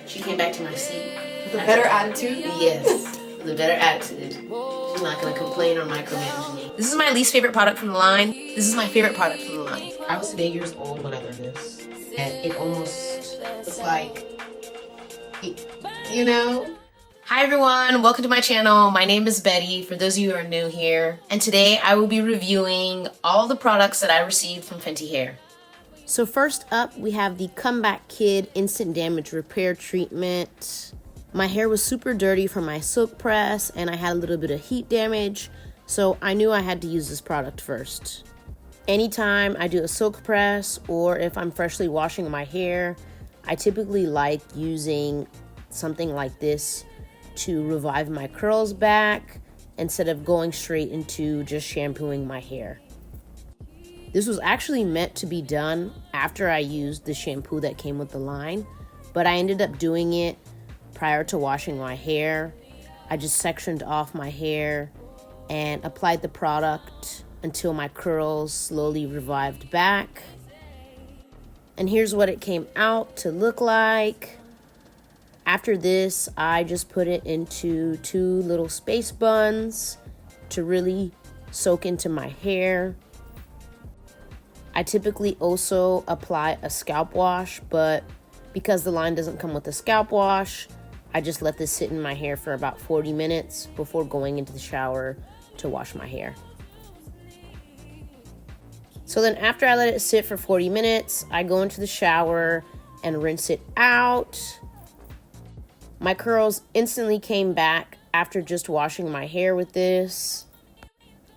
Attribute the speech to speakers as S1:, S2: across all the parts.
S1: She came back to my seat.
S2: With a better attitude?
S1: Yes, with a better attitude. She's not going to complain or micromanage me. This is my least favorite product from the line. This is my favorite product from the line. I was 8 years old when I learned this. And it almost was like, you know? Hi everyone, welcome to my channel. My name is Betty, for those of you who are new here. And today I will be reviewing all the products that I received from Fenty Hair. So first up, we have the Comeback Kid Instant Damage Repair Treatment. My hair was super dirty from my silk press and I had a little bit of heat damage, so I knew I had to use this product first. Anytime I do a silk press or if I'm freshly washing my hair, I typically like using something like this to revive my curls back instead of going straight into just shampooing my hair. This was actually meant to be done after I used the shampoo that came with the line, but I ended up doing it prior to washing my hair. I just sectioned off my hair and applied the product until my curls slowly revived back. And here's what it came out to look like. After this, I just put it into 2 little space buns to really soak into my hair. I typically also apply a scalp wash, but because the line doesn't come with a scalp wash, I just let this sit in my hair for about 40 minutes before going into the shower to wash my hair. So then after I let it sit for 40 minutes, I go into the shower and rinse it out. My curls instantly came back after just washing my hair with this.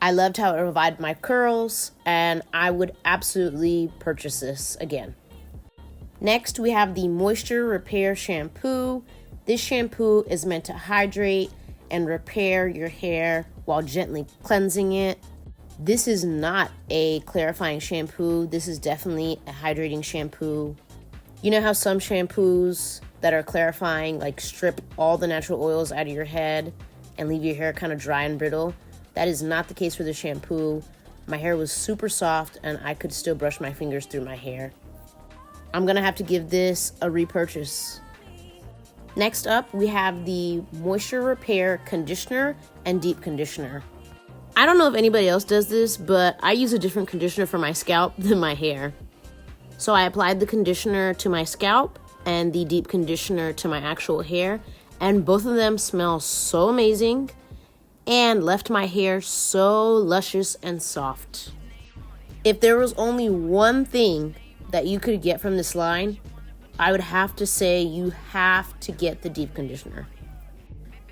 S1: I loved how it revived my curls, and I would absolutely purchase this again. Next, we have the Moisture Repair Shampoo. This shampoo is meant to hydrate and repair your hair while gently cleansing it. This is not a clarifying shampoo. This is definitely a hydrating shampoo. You know how some shampoos that are clarifying like strip all the natural oils out of your head and leave your hair kind of dry and brittle? That is not the case for the shampoo. My hair was super soft and I could still brush my fingers through my hair. I'm gonna have to give this a repurchase. Next up, we have the Moisture Repair Conditioner and Deep Conditioner. I don't know if anybody else does this, but I use a different conditioner for my scalp than my hair. So I applied the conditioner to my scalp and the deep conditioner to my actual hair, and both of them smell so amazing and left my hair so luscious and soft. If there was only one thing that you could get from this line, I would have to say you have to get the deep conditioner.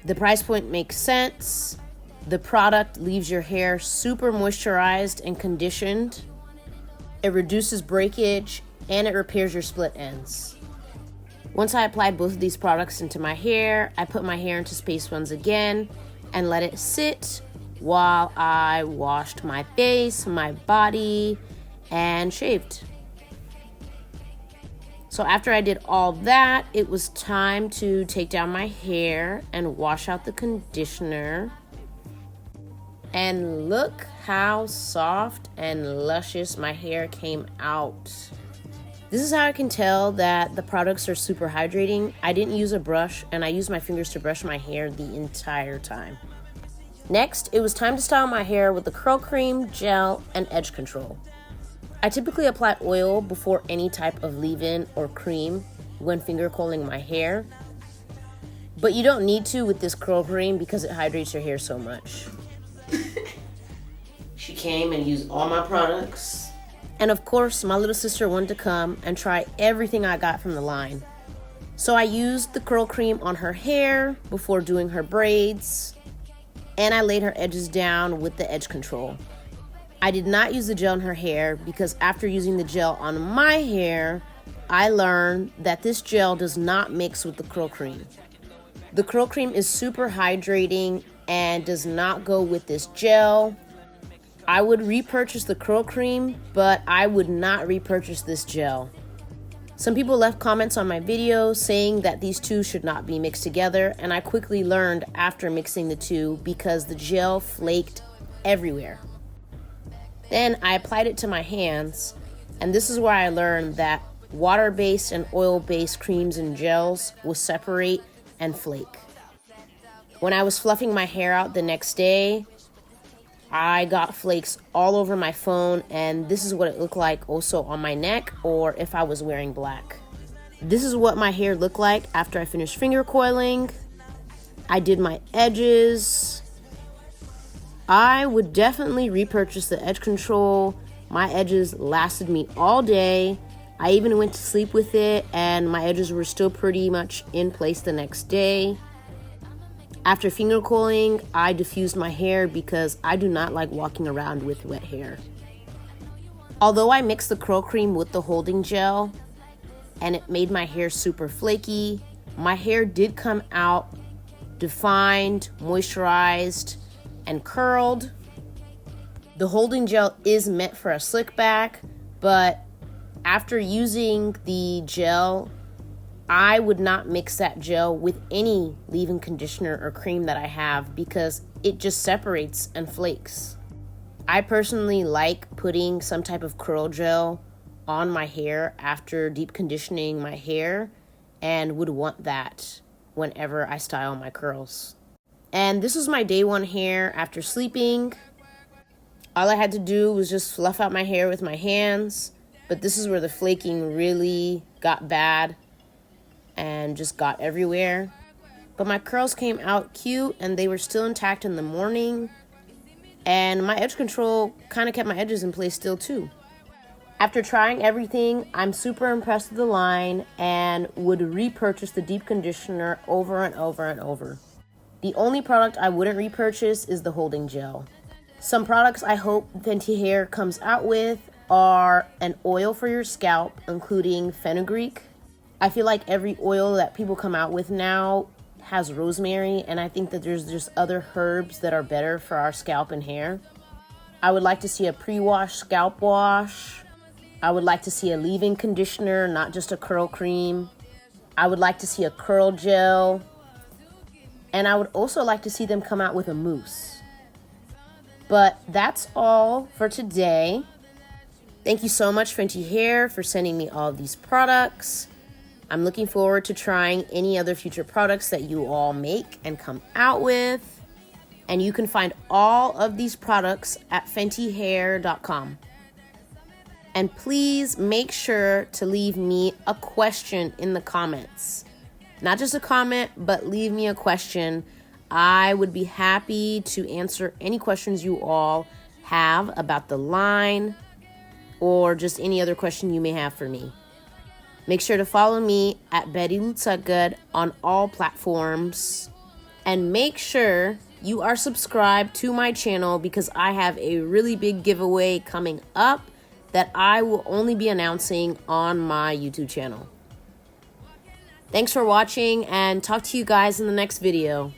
S1: The price point makes sense. The product leaves your hair super moisturized and conditioned. It reduces breakage and it repairs your split ends. Once I applied both of these products into my hair, I put my hair into space buns again and let it sit while I washed my face, my body, and shaved. So after I did all that, it was time to take down my hair and wash out the conditioner. And look how soft and luscious my hair came out. This is how I can tell that the products are super hydrating. I didn't use a brush and I used my fingers to brush my hair the entire time. Next, it was time to style my hair with the curl cream, gel, and edge control. I typically apply oil before any type of leave-in or cream when finger coiling my hair, but you don't need to with this curl cream because it hydrates your hair so much. She came and used all my products. And of course, my little sister wanted to come and try everything I got from the line. So I used the curl cream on her hair before doing her braids, and I laid her edges down with the edge control. I did not use the gel in her hair because after using the gel on my hair, I learned that this gel does not mix with the curl cream. The curl cream is super hydrating and does not go with this gel. I would repurchase the curl cream, but I would not repurchase this gel. Some people left comments on my video saying that these two should not be mixed together, and I quickly learned after mixing the two because the gel flaked everywhere. Then I applied it to my hands, and this is where I learned that water-based and oil-based creams and gels will separate and flake. When I was fluffing my hair out the next day, I got flakes all over my phone, and this is what it looked like also on my neck or if I was wearing black. This is what my hair looked like after I finished finger coiling. I did my edges. I would definitely repurchase the edge control. My edges lasted me all day. I even went to sleep with it, and my edges were still pretty much in place the next day. After finger coiling, I diffused my hair because I do not like walking around with wet hair. Although I mixed the curl cream with the holding gel and it made my hair super flaky, my hair did come out defined, moisturized, and curled. The holding gel is meant for a slick back, but after using the gel, I would not mix that gel with any leave-in conditioner or cream that I have because it just separates and flakes. I personally like putting some type of curl gel on my hair after deep conditioning my hair and would want that whenever I style my curls. And this was my day one hair after sleeping. All I had to do was just fluff out my hair with my hands, but this is where the flaking really got bad and just got everywhere. But my curls came out cute and they were still intact in the morning, and my edge control kind of kept my edges in place still too. After trying everything, I'm super impressed with the line and would repurchase the deep conditioner over and over and over. The only product I wouldn't repurchase is the holding gel. Some products I hope Fenty Hair comes out with are an oil for your scalp, including fenugreek. I feel like every oil that people come out with now has rosemary, and I think that there's just other herbs that are better for our scalp and hair. I would like to see a pre-wash scalp wash. I would like to see a leave-in conditioner, not just a curl cream. I would like to see a curl gel. And I would also like to see them come out with a mousse. But that's all for today. Thank you so much, Fenty Hair, for sending me all of these products. I'm looking forward to trying any other future products that you all make and come out with. And you can find all of these products at fentyhair.com. And please make sure to leave me a question in the comments. Not just a comment, but leave me a question. I would be happy to answer any questions you all have about the line or just any other question you may have for me. Make sure to follow me at Betty Lutzagud on all platforms. And make sure you are subscribed to my channel because I have a really big giveaway coming up that I will only be announcing on my YouTube channel. Thanks for watching, and talk to you guys in the next video.